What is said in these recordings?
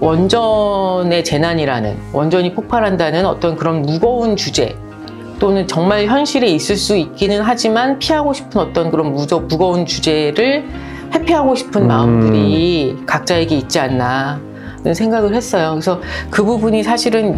원전의 재난이라는, 원전이 폭발한다는 어떤 그런 무거운 주제, 또는 정말 현실에 있을 수 있기는 하지만 피하고 싶은 어떤 그런 무거운 주제를 회피하고 싶은 마음들이 각자에게 있지 않나 는 생각을 했어요. 그래서 그 부분이 사실은.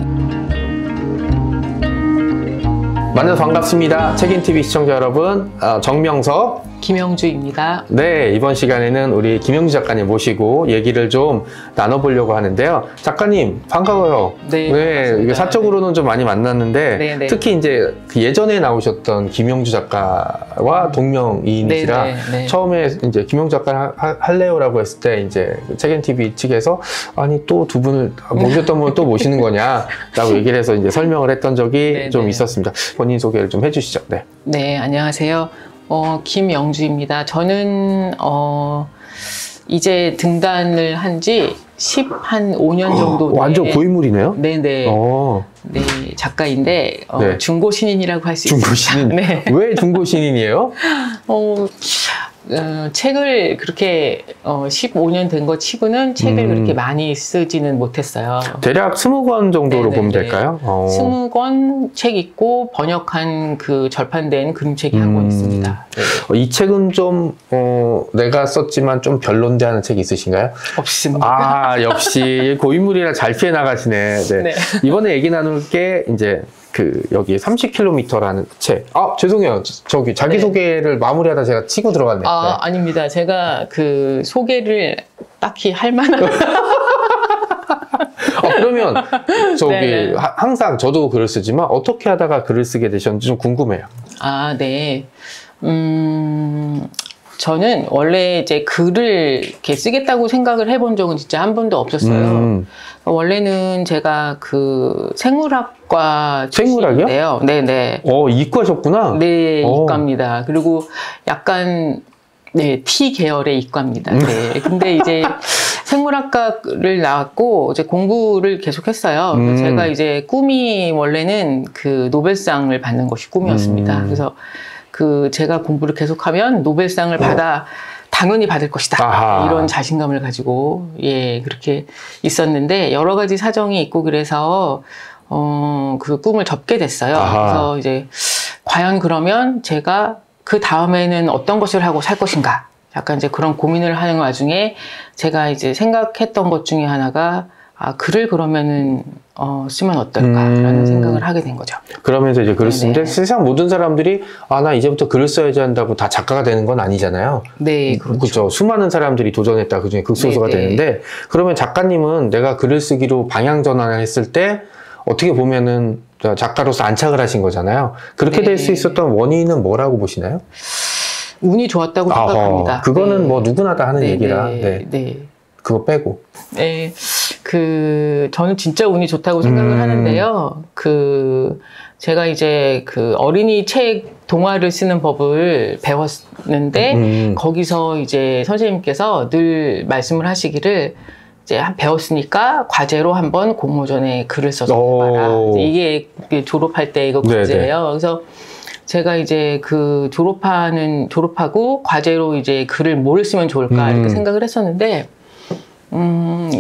만나서 반갑습니다. 책임TV 시청자 여러분, 정명석, 김영주입니다. 네, 이번 시간에는 우리 김영주 작가님 모시고 얘기를 좀 나눠보려고 하는데요. 작가님 반가워요. 네, 이게 사적으로는 좀 많이 만났는데 네네. 특히 이제 그 예전에 나오셨던 김영주 작가와 동명이인이시라 네네. 처음에 이제 김영주 작가 할래요라고 했을 때 이제 책임TV 측에서 아니 또 두 분을 모셨던 분을 또 모시는 거냐라고 얘기를 해서 이제 설명을 했던 적이 네네. 좀 있었습니다. 본인 소개를 좀 해주시죠. 네. 네, 안녕하세요. 김영주입니다. 저는 이제 등단을 한 지 한 5년 정도 된 완전 고인물이네요. 네네. 네, 작가인데 네. 중고 신인이라고 할 수 있습니다. 중고 신인. 네. 왜 중고 신인이에요? 책을 그렇게 15년 된 거 치고는 책을 그렇게 많이 쓰지는 못했어요. 대략 20권 정도로 네네네. 보면 될까요? 20권 책 있고 번역한 그 절판된 그림책이 한 권 있습니다. 네. 이 책은 좀 내가 썼지만 좀 별론데 하는 책이 있으신가요? 없습니다. 아, 역시 고인물이라 잘 피해 나가시네. 네. 네. 이번에 얘기 나눌 게 이제 여기 30km라는 책. 죄송해요. 저기 자기소개를 마무리하다 제가 치고 들어갔네요. 네. 아닙니다. 제가 그 소개를 딱히 할 만한. 그러면 저기 네네. 항상 저도 글을 쓰지만 어떻게 하다가 글을 쓰게 되셨는지 좀 궁금해요. 네. 저는 원래 이제 글을 이렇게 쓰겠다고 생각을 해본 적은 진짜 한 번도 없었어요. 원래는 제가 그 생물학과 생물학이요? 출신인데요. 네네. 이과셨구나? 네, 이과입니다. 그리고 약간 T 계열의 이과입니다. 네. 근데 이제 생물학과를 나왔고 이제 공부를 계속했어요. 제가 이제 꿈이 원래는 그 노벨상을 받는 것이 꿈이었습니다. 그래서 제가 공부를 계속하면 노벨상을 당연히 받을 것이다. 아하. 이런 자신감을 가지고 그렇게 있었는데 여러 가지 사정이 있고 그래서 그 꿈을 접게 됐어요. 아하. 그래서 이제 과연 그러면 제가 그 다음에는 어떤 것을 하고 살 것인가? 약간 이제 그런 고민을 하는 와중에 제가 이제 생각했던 것 중에 하나가 글을 그러면은 쓰면 어떨까라는 생각을 하게 된 거죠. 그러면서 이제 글을 쓰는데 네네. 세상 모든 사람들이 나 이제부터 글을 써야지 한다고 다 작가가 되는 건 아니잖아요. 네, 그렇죠. 그렇죠. 수많은 사람들이 도전했다 그중에 극소수가 네네. 되는데 그러면 작가님은 내가 글을 쓰기로 방향 전환을 했을 때 어떻게 보면은 작가로서 안착을 하신 거잖아요. 그렇게 될 수 있었던 원인은 뭐라고 보시나요? 운이 좋았다고 생각합니다. 그거는 뭐 누구나 다 하는 네네. 얘기라. 네. 그거 빼고. 네. 저는 진짜 운이 좋다고 생각을 하는데요. 제가 이제 어린이 책 동화를 쓰는 법을 배웠는데 거기서 이제 선생님께서 늘 말씀을 하시기를 이제 배웠으니까 과제로 한번 공모전에 글을 써서 해봐라. 이게 졸업할 때 이거 과제예요. 그래서 제가 이제 졸업하고 과제로 이제 글을 뭘 쓰면 좋을까 이렇게 생각을 했었는데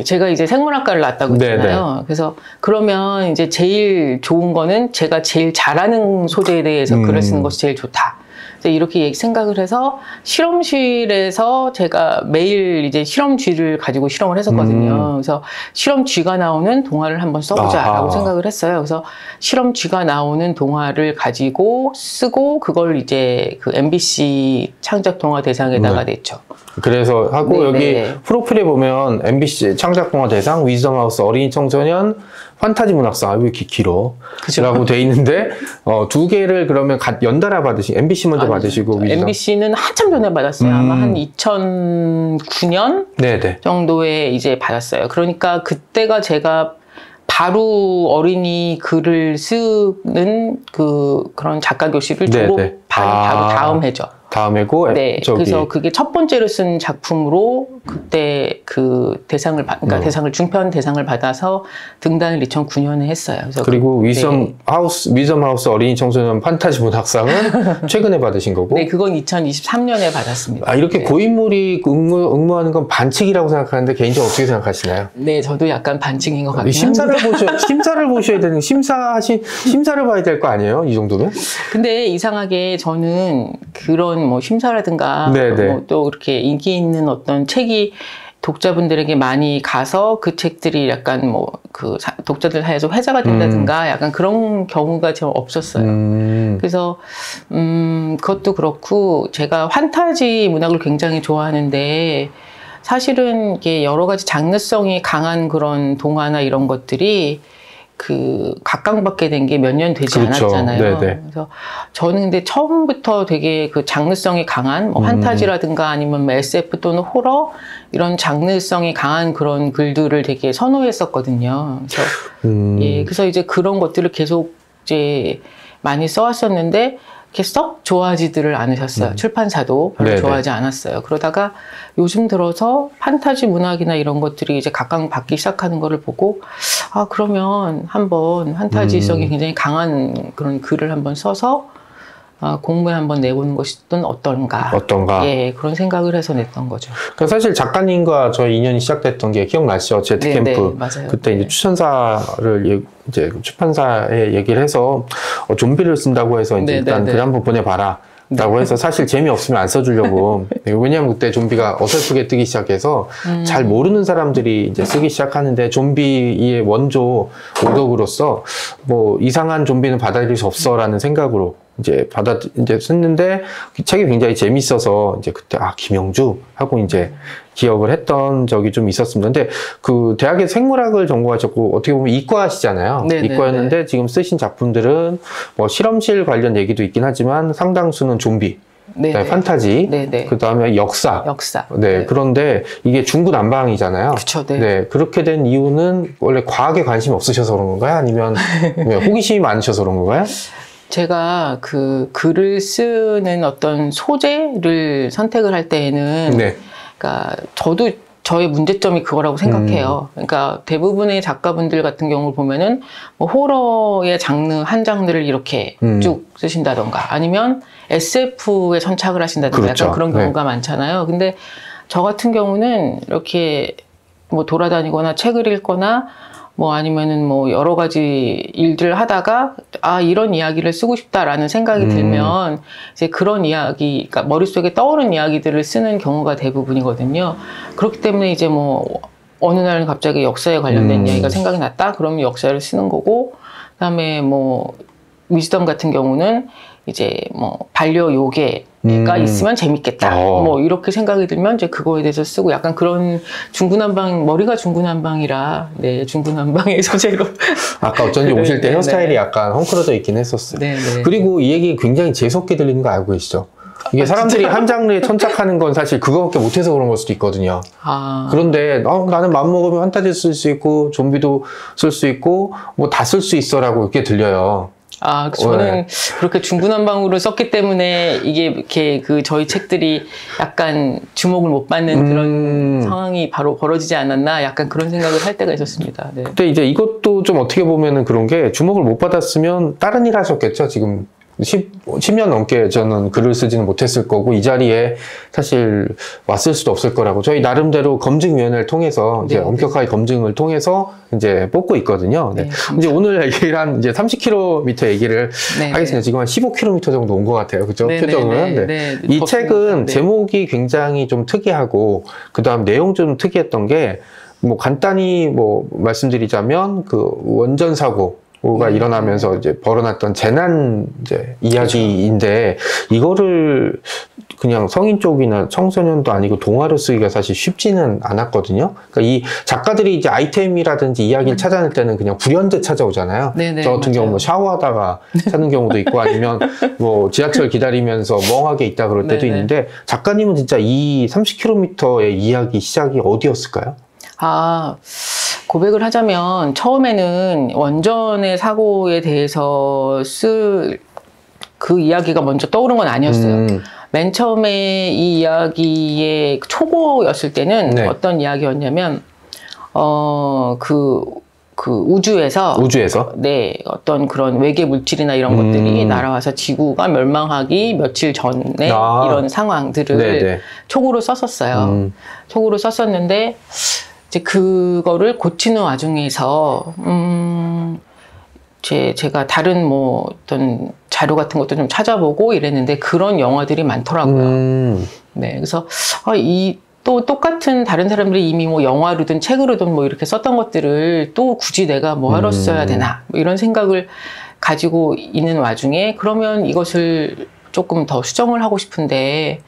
제가 이제 생물학과를 나왔다고 했잖아요. 네네. 그래서 그러면 이제 제일 좋은 거는 제가 제일 잘하는 소재에 대해서 글을 쓰는 것이 제일 좋다. 이렇게 생각을 해서 실험실에서 제가 매일 이제 실험쥐를 가지고 실험을 했었거든요. 그래서 실험쥐가 나오는 동화를 한번 써보자라고 생각을 했어요. 그래서 실험쥐가 나오는 동화를 가지고 쓰고 그걸 이제 MBC 창작 동화 대상에다가 냈죠. 그래서 하고 여기 프로필에 보면 MBC 창작 동화 대상, 위즈덤 하우스 어린이 청소년 판타지 문학상, 왜 이렇게 길어? 그죠. 라고 돼 있는데, 두 개를 그러면 연달아 MBC 먼저 받으시고, 위즈덤. MBC는 한참 전에 받았어요. 아마 한 2009년 네네. 정도에 이제 받았어요. 그러니까 그때가 제가 바로 어린이 글을 쓰는 그런 작가 교실을 졸업한 바로 다음 해죠. 다음에고 네, 그래서 그게 첫 번째로 쓴 작품으로 그때 그 대상을 그러니까 대상을 중편 대상을 받아서 등단을 2009년에 했어요. 그래서 그리고 위섬 하우스 어린이 청소년 판타지 문학상은 최근에 받으신 거고. 네, 그건 2023년에 받았습니다. 아, 이렇게 네. 고인물이 응모하는 건 반칙이라고 생각하는데 개인적으로 어떻게 생각하시나요? 네, 저도 약간 반칙인 것 같긴 심사를 합니다. 심사를 보셔야 되는 심사를 봐야 될 거 아니에요? 이 정도면? 근데 이상하게 저는 그런 뭐 심사라든가 뭐 또 이렇게 인기 있는 어떤 책이 독자분들에게 많이 가서 그 책들이 약간 뭐 그 독자들 사이에서 회자가 된다든가 약간 그런 경우가 좀 없었어요. 그래서 그것도 그렇고 제가 판타지 문학을 굉장히 좋아하는데 사실은 이게 여러 가지 장르성이 강한 그런 동화나 이런 것들이 그 각광받게 된 게 몇 년 되지 그렇죠. 않았잖아요. 네네. 그래서 저는 근데 처음부터 되게 그 장르성이 강한 뭐 판타지라든가 아니면 뭐 SF 또는 호러 이런 장르성이 강한 그런 글들을 되게 선호했었거든요. 그래서 예, 그래서 이제 그런 것들을 계속 이제 많이 써왔었는데 이렇게 썩 좋아하지들을 않으셨어요. 출판사도 별로 네네. 좋아하지 않았어요. 그러다가 요즘 들어서 판타지 문학이나 이런 것들이 이제 각광받기 시작하는 거를 보고 아 그러면 한번 판타지성이 굉장히 강한 그런 글을 한번 써서 공모에 한번 내보는 것이 어떤가. 예, 그런 생각을 해서 냈던 거죠. 그러니까 사실 작가님과 저희 인연이 시작됐던 게 기억나시죠? 제트캠프. 네, 맞아요. 그때 이제 추천사를 이제 출판사에 얘기를 해서 좀비를 쓴다고 해서 이제 일단 글 한번 보내봐라. 라고 해서 사실 재미없으면 안 써주려고. 왜냐면 그때 좀비가 어설프게 뜨기 시작해서 잘 모르는 사람들이 이제 쓰기 시작하는데 좀비의 원조 오덕으로서 뭐 이상한 좀비는 받아들일 수 없어라는 생각으로 이제 이제 썼는데 그 책이 굉장히 재밌어서 이제 그때 김영주 하고 이제 기억을 했던 적이 좀 있었습니다. 근데 그 대학에서 생물학을 전공하셨고 어떻게 보면 이과시잖아요. 이과였는데 지금 쓰신 작품들은 뭐 실험실 관련 얘기도 있긴 하지만 상당수는 좀비, 판타지, 그 다음에 역사. 네, 그런데 이게 중구난방이잖아요. 그쵸, 네, 그렇게 된 이유는 원래 과학에 관심이 없으셔서 그런 건가요? 아니면 호기심이 많으셔서 그런 건가요? 제가 그 글을 쓰는 어떤 소재를 선택을 할 때에는 그러니까 저도 저의 문제점이 그거라고 생각해요. 그러니까 대부분의 작가분들 같은 경우를 보면은 뭐 호러의 장르 한 장르를 이렇게 쭉 쓰신다던가 아니면 SF에 천착을 하신다던가 약간 그런 경우가 많잖아요. 근데 저 같은 경우는 이렇게 뭐 돌아다니거나 책을 읽거나 뭐 아니면은 뭐 여러 가지 일들을 하다가 이런 이야기를 쓰고 싶다라는 생각이 들면 이제 그런 이야기, 그러니까 머릿속에 떠오른 이야기들을 쓰는 경우가 대부분이거든요. 그렇기 때문에 이제 뭐 어느 날은 갑자기 역사에 관련된 이야기가 생각이 났다? 그러면 역사를 쓰는 거고, 그다음에 뭐 위즈덤 같은 경우는 이제 뭐 반려요괴가 있으면 재밌겠다. 뭐 이렇게 생각이 들면 이제 그거에 대해서 쓰고 약간 그런 중구난방, 머리가 중구난방이라 중구난방의 소재로. 아까 어쩐지 오실 때 헤어스타일이 약간 헝클어져 있긴 했었어요. 그리고 이 얘기 굉장히 재수없게 들리는 거 알고 계시죠? 이게 사람들이 한 장르에 천착하는 건 사실 그거밖에 못해서 그런 걸 수도 있거든요. 그런데 나는 마음먹으면 판타지 쓸 수 있고 좀비도 쓸 수 있고 뭐 다 쓸 수 있어라고 이렇게 들려요. 저는 그렇게 중구난방으로 썼기 때문에 이게 이렇게 그 저희 책들이 약간 주목을 못 받는 그런 상황이 바로 벌어지지 않았나 약간 그런 생각을 할 때가 있었습니다. 근데 이제 이것도 좀 어떻게 보면은 그런 게 주목을 못 받았으면 다른 일 하셨겠죠. 지금 10년 넘게 저는 글을 쓰지는 못했을 거고 이 자리에 사실 왔을 수도 없을 거라고 저희 나름대로 검증위원회를 통해서 이제 엄격하게 검증을 통해서 이제 뽑고 있거든요. 이제 오늘 얘기를 한 이제 30km 얘기를 하겠습니다. 지금 한 15km 정도 온 것 같아요. 그죠? 표정은. 이 책은 제목이 굉장히 좀 특이하고 그다음 내용 좀 특이했던 게 뭐 간단히 뭐 말씀드리자면 그 원전 사고가 일어나면서 이제 벌어났던 재난 이제 이야기인데 이거를 그냥 성인 쪽이나 청소년도 아니고 동화로 쓰기가 사실 쉽지는 않았거든요. 그러니까 이 작가들이 이제 아이템이라든지 이야기를 찾아낼 때는 그냥 불현듯 찾아오잖아요. 저 같은 경우 뭐 샤워하다가 찾는 경우도 있고 아니면 뭐 지하철 기다리면서 멍하게 있다 그럴 때도 있는데 작가님은 진짜 이 30km의 이야기 시작이 어디였을까요? 고백을 하자면 처음에는 원전의 사고에 대해서 쓸 그 이야기가 먼저 떠오른 건 아니었어요. 맨 처음에 이 이야기의 초고였을 때는 네. 어떤 이야기였냐면, 우주에서 네, 어떤 그런 외계 물질이나 이런 것들이 날아와서 지구가 멸망하기 며칠 전에 이런 상황들을 네네. 촉으로 썼었어요. 촉으로 썼었는데 이제 그거를 고치는 와중에서 제가 다른 뭐 어떤 자료 같은 것도 좀 찾아보고 이랬는데 그런 영화들이 많더라고요. 네, 그래서 또 똑같은 다른 사람들이 이미 뭐 영화로든 책으로든 뭐 이렇게 썼던 것들을 또 굳이 내가 뭐 하러 써야 되나 뭐 이런 생각을 가지고 있는 와중에 그러면 이것을 조금 더 수정을 하고 싶은데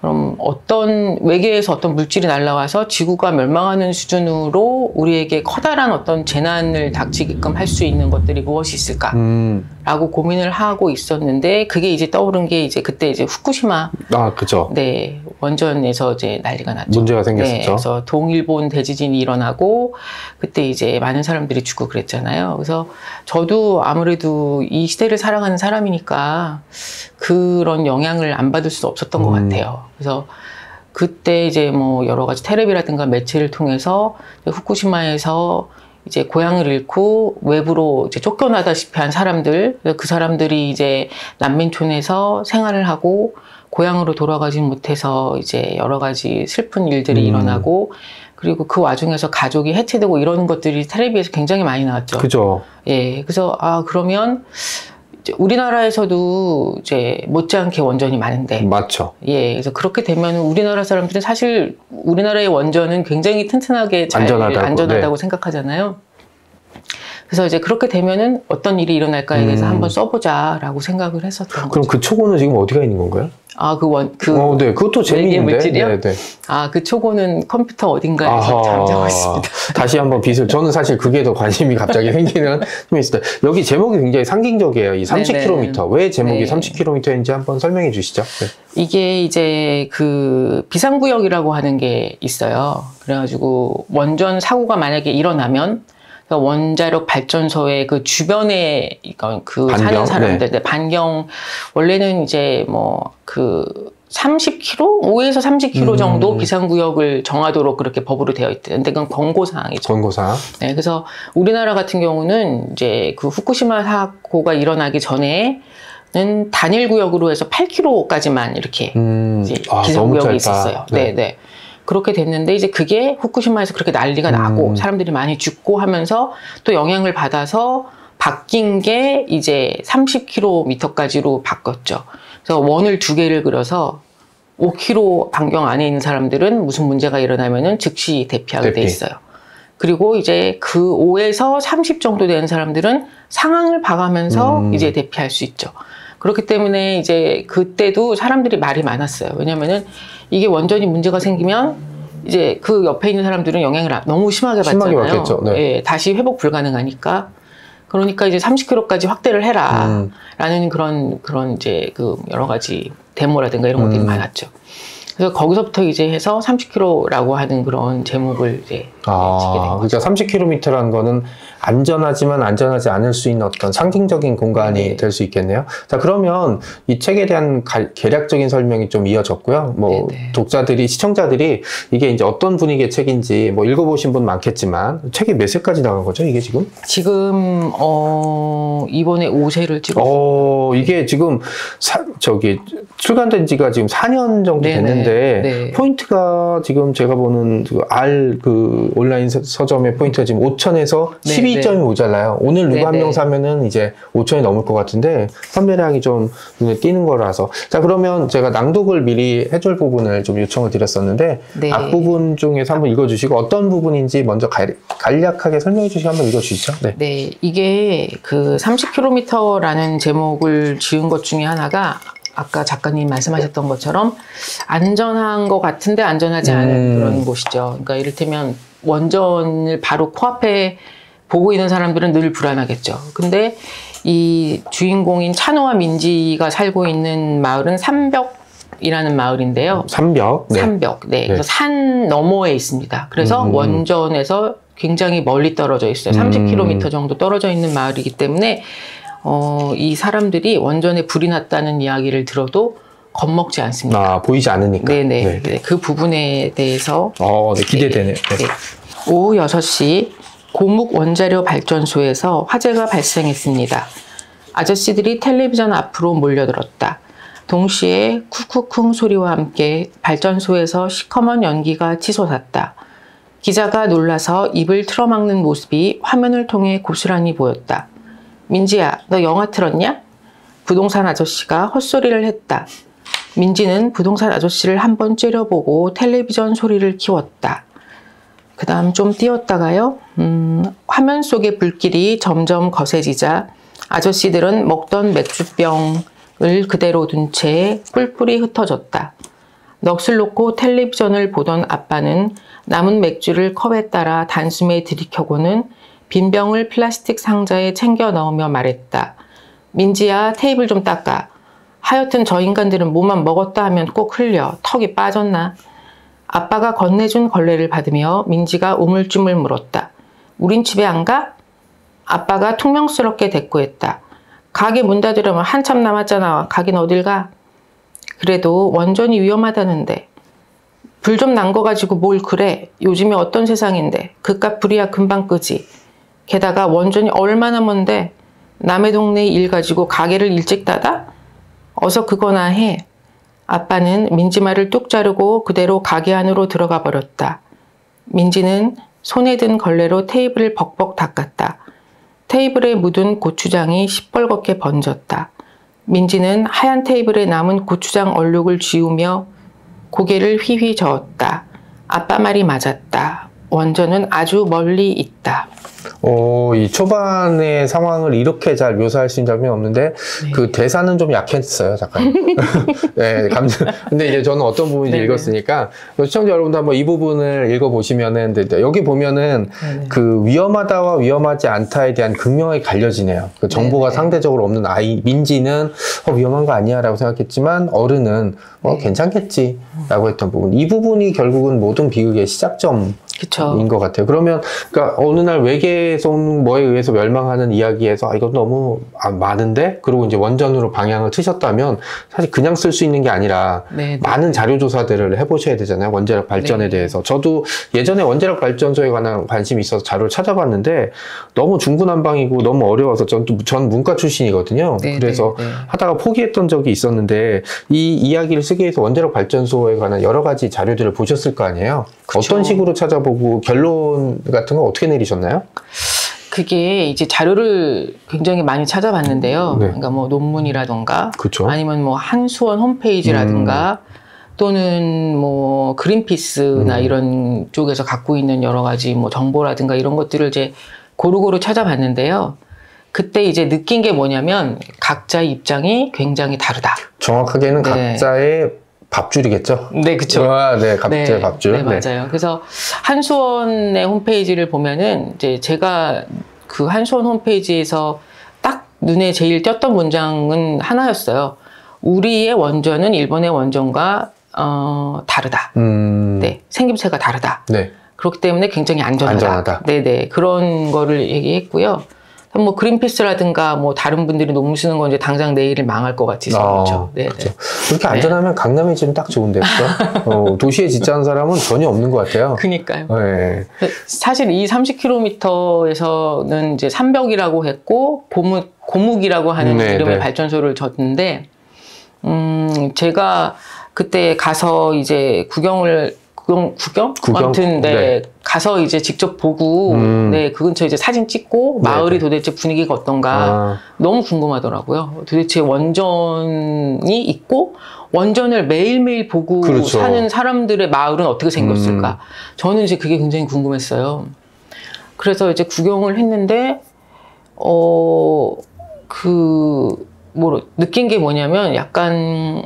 그럼 어떤 외계에서 어떤 물질이 날아와서 지구가 멸망하는 수준으로 우리에게 커다란 어떤 재난을 닥치게끔 할 수 있는 것들이 무엇이 있을까라고 고민을 하고 있었는데 그게 이제 떠오른 게 이제 그때 이제 후쿠시마 그죠. 네, 원전에서 이제 난리가 났죠. 문제가 생겼었죠. 네, 그래서 동일본 대지진이 일어나고 그때 이제 많은 사람들이 죽고 그랬잖아요. 그래서 저도 아무래도 이 시대를 살아가는 사람이니까 그런 영향을 안 받을 수 없었던 것 같아요. 그래서 그때 이제 뭐 여러 가지 텔레비라든가 매체를 통해서 후쿠시마에서 이제 고향을 잃고 외부로 이제 쫓겨나다시피 한 사람들, 그 사람들이 이제 난민촌에서 생활을 하고 고향으로 돌아가지 못해서 이제 여러 가지 슬픈 일들이 일어나고 그리고 그 와중에서 가족이 해체되고 이러는 것들이 텔레비에서 굉장히 많이 나왔죠. 그죠. 예, 그래서 그러면 이제 우리나라에서도 이제 못지않게 원전이 많은데. 맞죠. 예, 그래서 그렇게 되면 우리나라 사람들은 사실 우리나라의 원전은 굉장히 튼튼하게 잘 안전하다고 네. 생각하잖아요. 그래서 이제 그렇게 되면은 어떤 일이 일어날까에 대해서 한번 써보자라고 생각을 했었던 거죠. 그럼 그 초고는 지금 어디가 있는 건가요? 네, 그것도 재미있는데. 네, 네. 그 초고는 컴퓨터 어딘가에서 잠자고 있습니다. 다시 한번 저는 사실 그게 더 관심이 갑자기 생기는 좀 있습니다. 여기 제목이 굉장히 상징적이에요. 이 30km. 왜 제목이 30km인지 한번 설명해 주시죠. 네. 이게 이제 그 비상구역이라고 하는 게 있어요. 그래가지고 원전 사고가 만약에 일어나면 원자력 발전소의 그 주변에 사는 사람들, 네. 반경 원래는 이제 뭐 그 30km, 5에서 30km 정도 비상구역을 정하도록 그렇게 법으로 되어 있대요. 근데 그건 권고사항이죠. 권고사항. 네, 그래서 우리나라 같은 경우는 이제 그 후쿠시마 사고가 일어나기 전에는 단일 구역으로 해서 8km까지만 이렇게 이제 비상구역이 있었어요. 네, 네. 그렇게 됐는데 이제 그게 후쿠시마에서 그렇게 난리가 나고 사람들이 많이 죽고 하면서 또 영향을 받아서 바뀐 게 이제 30km까지로 바꿨죠. 그래서 원을 2개를 그려서 5km 반경 안에 있는 사람들은 무슨 문제가 일어나면은 즉시 대피하게 돼 있어요. 그리고 이제 그 5에서 30 정도 되는 사람들은 상황을 봐가면서 이제 대피할 수 있죠. 그렇기 때문에 이제 그때도 사람들이 말이 많았어요. 왜냐면은 이게 원전이 문제가 생기면 이제 그 옆에 있는 사람들은 영향을 너무 심하게 받잖아요. 심하게 받겠죠. 네. 예, 다시 회복 불가능하니까. 그러니까 이제 30km까지 확대를 해라. 라는 그런 이제 그 여러 가지 데모라든가 이런 것들이 많았죠. 그래서 거기서부터 이제 해서 30km라고 하는 그런 제목을 이제 짓게 된 거죠. 그러니까 30km라는 거는 안전하지만 안전하지 않을 수 있는 어떤 상징적인 공간이 될 수 있겠네요. 자, 그러면 이 책에 대한 개략적인 설명이 좀 이어졌고요. 뭐 시청자들이 이게 이제 어떤 분위기의 책인지 뭐 읽어보신 분 많겠지만 책이 몇 세까지 나간 거죠? 이게 지금? 지금 이번에 5세를 찍었어요. 이게 지금 출간된 지가 지금 4년 정도 됐는데 포인트가 지금 제가 보는 그 온라인 서점의 포인트가 지금 5천에서 12점이 모자라요. 오늘 누가 한 명 사면은 이제 5천이 넘을 것 같은데 판매량이 좀 눈에 띄는 거라서. 자, 그러면 제가 낭독을 미리 해줄 부분을 좀 요청을 드렸었는데 앞부분 중에서 한번 읽어주시고 어떤 부분인지 먼저 간략하게 설명해 주시고 한번 읽어주시죠. 네, 이게 그 30km라는 제목을 지은 것 중에 하나가 아까 작가님 말씀하셨던 것처럼 안전한 것 같은데 안전하지 않은 그런 곳이죠. 그러니까 이를테면 원전을 바로 코앞에 보고 있는 사람들은 늘 불안하겠죠. 근데 이 주인공인 찬호와 민지가 살고 있는 마을은 삼벽이라는 마을인데요. 삼벽? 삼벽. 네. 그래서 산 너머에 있습니다. 그래서 원전에서 굉장히 멀리 떨어져 있어요. 30km 정도 떨어져 있는 마을이기 때문에 이 사람들이 원전에 불이 났다는 이야기를 들어도 겁먹지 않습니다. 보이지 않으니까. 네네. 네. 그 부분에 대해서 네, 기대되네요. 네. 오후 6시 고묵 원자력 발전소에서 화재가 발생했습니다. 아저씨들이 텔레비전 앞으로 몰려들었다. 동시에 쿡쿡쿵 소리와 함께 발전소에서 시커먼 연기가 치솟았다. 기자가 놀라서 입을 틀어막는 모습이 화면을 통해 고스란히 보였다. 민지야, 너 영화 틀었냐? 부동산 아저씨가 헛소리를 했다. 민지는 부동산 아저씨를 한번 째려보고 텔레비전 소리를 키웠다. 그 다음 좀 띄웠다가요. 화면 속의 불길이 점점 거세지자 아저씨들은 먹던 맥주병을 그대로 둔 채 뿔뿔이 흩어졌다. 넋을 놓고 텔레비전을 보던 아빠는 남은 맥주를 컵에 따라 단숨에 들이켜고는 빈 병을 플라스틱 상자에 챙겨 넣으며 말했다. 민지야, 테이블 좀 닦아. 하여튼 저 인간들은 뭐만 먹었다 하면 꼭 흘려. 턱이 빠졌나? 아빠가 건네준 걸레를 받으며 민지가 우물쭈물 물었다. 우린 집에 안 가? 아빠가 퉁명스럽게 대꾸했다. 가게 문 닫으려면 한참 남았잖아. 가긴 어딜 가? 그래도 원전이 위험하다는데. 불 좀 난 거 가지고 뭘 그래. 요즘에 어떤 세상인데. 그깟 불이야 금방 끄지. 게다가 원전이 얼마나 먼데. 남의 동네 일 가지고 가게를 일찍 닫아? 어서 그거나 해. 아빠는 민지 말을 뚝 자르고 그대로 가게 안으로 들어가 버렸다. 민지는 손에 든 걸레로 테이블을 벅벅 닦았다. 테이블에 묻은 고추장이 시뻘겋게 번졌다. 민지는 하얀 테이블에 남은 고추장 얼룩을 지우며 고개를 휘휘 저었다. 아빠 말이 맞았다. 원전은 아주 멀리 있다. 이 초반의 상황을 이렇게 잘 묘사할 수 있는 장면이 없는데, 네. 그 대사는 좀 약했어요, 잠깐. 네, 근데 이제 저는 어떤 부분인지 네네. 읽었으니까, 시청자 여러분도 한번 이 부분을 읽어보시면은, 여기 보면은 네네. 그 위험하다와 위험하지 않다에 대한 극명하게 갈려지네요. 그 정보가 네네. 상대적으로 없는 민지는 위험한 거 아니야 라고 생각했지만, 어른은 괜찮겠지 라고 했던 부분. 이 부분이 결국은 모든 비극의 시작점인 것 같아요. 그러면, 그러니까 어느 날 외계성 뭐에 의해서 멸망하는 이야기에서 이건 너무 많은데? 그리고 이제 원전으로 방향을 트셨다면 사실 그냥 쓸 수 있는 게 아니라 네네. 많은 자료조사들을 해보셔야 되잖아요. 원자력 발전에 네네. 대해서. 저도 예전에 원자력 발전소에 관한 관심이 있어서 자료를 찾아봤는데 너무 중구난방이고 너무 어려워서 전 문과 출신이거든요. 네네. 그래서 하다가 포기했던 적이 있었는데 이 이야기를 쓰기 위해서 원자력 발전소에 관한 여러 가지 자료들을 보셨을 거 아니에요. 그쵸. 어떤 식으로 찾아보고 결론 같은 건 어떻게 내리셨나요? 그게 이제 자료를 굉장히 많이 찾아봤는데요. 네. 그러니까 뭐 논문이라던가 그쵸? 아니면 뭐 한수원 홈페이지라든가 또는 뭐 그린피스나 이런 쪽에서 갖고 있는 여러 가지 뭐 정보라든가 이런 것들을 이제 고루고루 찾아봤는데요. 그때 이제 느낀 게 뭐냐면 각자의 입장이 굉장히 다르다. 정확하게는 네. 각자의 밥줄이겠죠? 네, 그쵸. 네, 각자의 네, 밥줄. 네, 맞아요. 그래서 한수원의 홈페이지를 보면은 이제 제가 그 한수원 홈페이지에서 딱 눈에 제일 띄었던 문장은 하나였어요. 우리의 원전은 일본의 원전과 다르다. 네, 생김새가 다르다. 네. 그렇기 때문에 굉장히 안전하다. 네네, 그런 거를 얘기했고요. 뭐 그린피스라든가 뭐 다른 분들이 논문 쓰는 건 이제 당장 내일을 망할 것 같이 생겼죠. 네, 그렇죠. 그렇게 안전하면 강남에 지금 딱 좋은데, 그렇죠? 도시에 짓자는 사람은 전혀 없는 것 같아요. 그니까요. 네. 사실 이 30km에서는 이제 삼벽이라고 했고 고묵이라고 하는 이름의 발전소를 졌는데, 제가 그때 가서 이제 구경? 아무튼, 네. 가서 이제 직접 보고, 네, 그 근처에 이제 사진 찍고, 마을이 도대체 분위기가 어떤가, 너무 궁금하더라고요. 도대체 원전이 있고, 원전을 매일매일 보고 그렇죠. 사는 사람들의 마을은 어떻게 생겼을까. 저는 이제 그게 굉장히 궁금했어요. 그래서 이제 구경을 했는데, 느낀 게 뭐냐면, 약간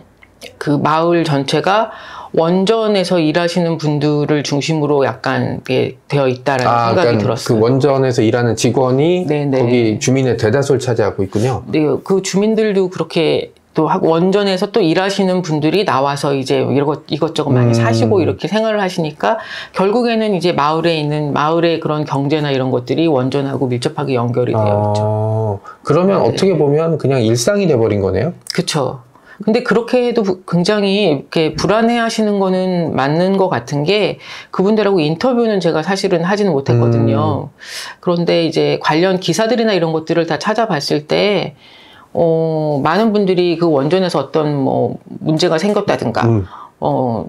그 마을 전체가 원전에서 일하시는 분들을 중심으로 약간 되어 있다라는 생각이 그러니까 들었어요. 그 원전에서 일하는 직원이 네네. 거기 주민의 대다수를 차지하고 있군요. 네, 그 주민들도 그렇게 또 하고 원전에서 또 일하시는 분들이 나와서 이제 이것저것 많이 사시고 이렇게 생활을 하시니까 결국에는 이제 마을의 그런 경제나 이런 것들이 원전하고 밀접하게 연결이 되어 있죠. 그러면 어떻게 보면 그냥 일상이 돼버린 거네요? 그렇죠. 근데 그렇게 해도 굉장히 이렇게 불안해 하시는 거는 맞는 것 같은 게 그분들하고 인터뷰는 제가 사실은 하지는 못했거든요. 그런데 이제 관련 기사들이나 이런 것들을 다 찾아봤을 때, 많은 분들이 그 원전에서 어떤 뭐 문제가 생겼다든가,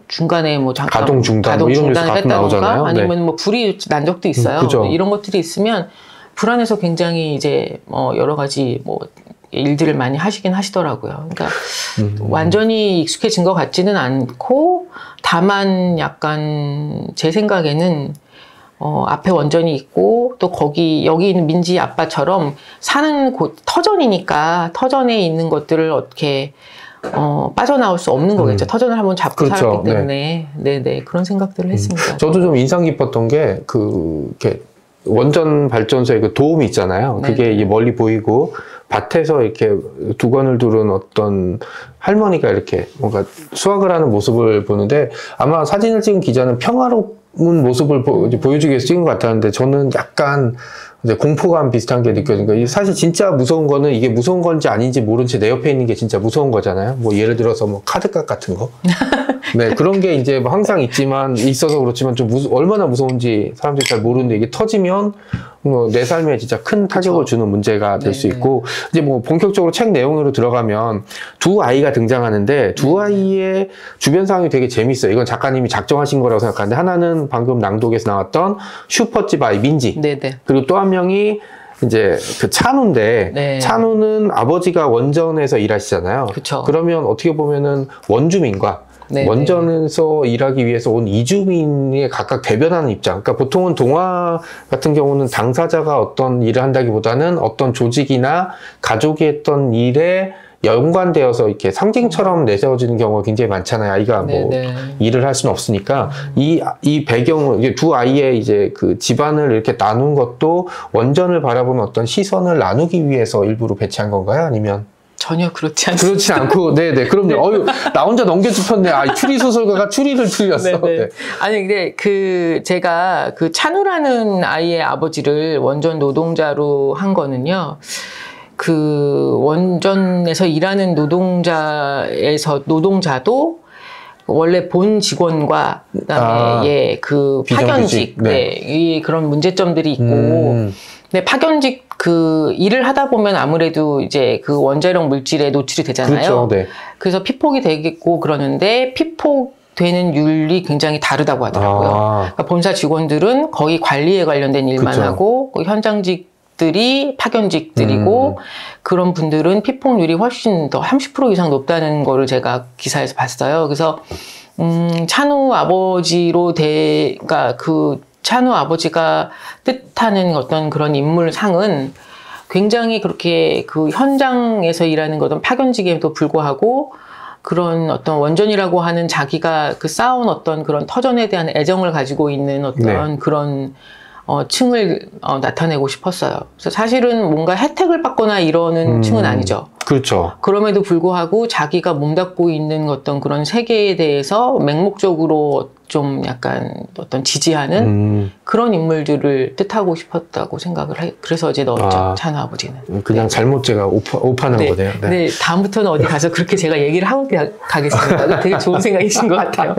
중간에 뭐 잠깐 가동 중단, 뭐 이런 뉴스 가끔 나오잖아요. 아니면 뭐 불이 난 적도 있어요. 그죠. 이런 것들이 있으면 불안해서 굉장히 이제 여러 가지 뭐 일들을 많이 하시긴 하시더라고요. 그러니까 완전히 익숙해진 것 같지는 않고, 다만 약간 제 생각에는 앞에 원전이 있고 또 여기 있는 민지 아빠처럼 사는 곳 터전이니까 터전에 있는 것들을 어떻게 빠져나올 수 없는 거겠죠. 터전을 한번 잡고 그렇죠. 살았기 때문에. 네네. 그런 생각들을 했습니다. 저도 좀 인상 깊었던 게, 이렇게 원전 발전소의 그 도움이 있잖아요. 그게 네네. 이게 멀리 보이고, 밭에서 이렇게 두건을 두른 어떤 할머니가 이렇게 뭔가 수확을 하는 모습을 보는데, 아마 사진을 찍은 기자는 평화로운 모습을 보여주기 위해서 찍은 것 같았는데, 저는 약간 이제 공포감 비슷한 게 느껴진 거예요. 사실 진짜 무서운 거는 이게 무서운 건지 아닌지 모른 채 내 옆에 있는 게 진짜 무서운 거잖아요. 뭐 예를 들어서 뭐 카드값 같은 거. 네, 그런 게 이제 뭐 항상 있어서 그렇지만 좀 얼마나 무서운지 사람들이 잘 모르는데, 이게 터지면 뭐 내 삶에 진짜 큰 타격을 그쵸. 주는 문제가 될 수 있고, 이제 뭐 본격적으로 책 내용으로 들어가면 두 아이가 등장하는데, 두 아이의 주변 상황이 되게 재밌어요. 이건 작가님이 작정하신 거라고 생각하는데, 하나는 방금 낭독에서 나왔던 슈퍼집 아이 민지. 네네. 그리고 또 한 명이 이제 그 찬우인데, 네. 찬우는 아버지가 원전에서 일하시잖아요. 그쵸. 그러면 어떻게 보면은 원주민과 네네. 원전에서 일하기 위해서 온 이주민이 각각 대변하는 입장. 그러니까 보통은 동화 같은 경우는 당사자가 어떤 일을 한다기보다는 어떤 조직이나 가족이 했던 일에 연관되어서 이렇게 상징처럼 내세워지는 경우가 굉장히 많잖아요. 아이가 뭐 네네. 일을 할 수는 없으니까. 이 배경을, 이게 두 아이의 이제 그 집안을 이렇게 나눈 것도 원전을 바라보는 어떤 시선을 나누기 위해서 일부러 배치한 건가요? 아니면? 전혀 그렇지 않습니다. 그렇지 않고, 네네. 그럼요. 어유, 나 혼자 넘겨짚었네. 추리소설가가 추리를 틀렸어. 네네. 네. 아니, 근데 제가 찬우라는 아이의 아버지를 원전 노동자로 한 거는요, 원전에서 일하는 노동자도 원래 본 직원과 그다음에 파견직, 네. 그런 문제점들이 있고, 근데 파견직 일을 하다 보면 아무래도 이제 원자력 물질에 노출이 되잖아요. 그렇죠. 네. 그래서 피폭이 되겠고 그러는데, 피폭되는 율이 굉장히 다르다고 하더라고요. 그러니까 본사 직원들은 거의 관리에 관련된 일만 그쵸. 하고, 현장직들이 파견직들이고, 그런 분들은 피폭률이 훨씬 더 30% 이상 높다는 거를 제가 기사에서 봤어요. 그래서 찬우 아버지로 그러니까 찬우 아버지가 뜻하는 어떤 그런 인물상은 굉장히 그렇게 현장에서 일하는 어떤 파견직에도 불구하고, 그런 어떤 원전이라고 하는 자기가 쌓아온 어떤 그런 터전에 대한 애정을 가지고 있는 어떤 그런 층을 나타내고 싶었어요. 그래서 사실은 뭔가 혜택을 받거나 이러는 층은 아니죠. 그렇죠. 그럼에도 불구하고 자기가 몸담고 있는 어떤 그런 세계에 대해서 맹목적으로 좀 약간 어떤 지지하는 그런 인물들을 뜻하고 싶었다고 생각을 해요. 그래서 이제 넣었죠. 찬우 아버지는. 그냥 잘못 제가 오파는 거네요. 네. 네, 다음부터는 어디 가서 그렇게 제가 얘기를 하고 가겠습니다. 되게 좋은 생각이신 것 같아요.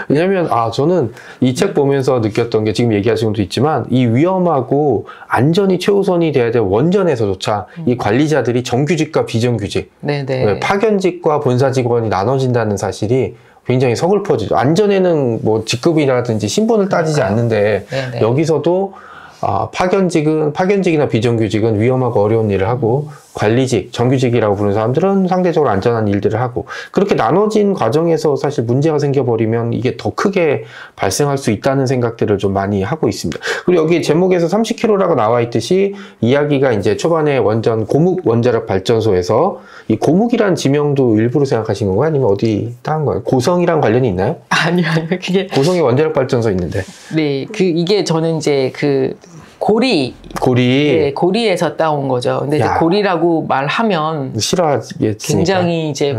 왜냐면, 저는 이 책 보면서 느꼈던 게, 지금 얘기하신 것도 있지만, 이 위험하고 안전이 최우선이 돼야 될 원전에서조차 이 관리자들이 정규직과 비정규직, 네네. 파견직과 본사 직원이 나눠진다는 사실이 굉장히 서글퍼지죠. 안전에는 뭐 직급이라든지 신분을 따지지 않는데, 네네. 여기서도 파견직이나 비정규직은 위험하고 어려운 일을 하고, 관리직, 정규직이라고 부르는 사람들은 상대적으로 안전한 일들을 하고, 그렇게 나눠진 과정에서 사실 문제가 생겨버리면 이게 더 크게 발생할 수 있다는 생각들을 좀 많이 하고 있습니다. 그리고 여기 제목에서 30km라고 나와 있듯이, 이야기가 이제 초반에 고묵 원자력 발전소에서, 이 고묵이란 지명도 일부러 생각하신 건가요? 아니면 어디 다른 거예요? 고성이랑 관련이 있나요? 아니요. 그게. 고성에 원자력 발전소 있는데. 네. 이게 저는 이제 고리. 네, 고리에서 따온 거죠. 근데 이제 고리라고 말하면 싫어하겠으니까. 굉장히 이제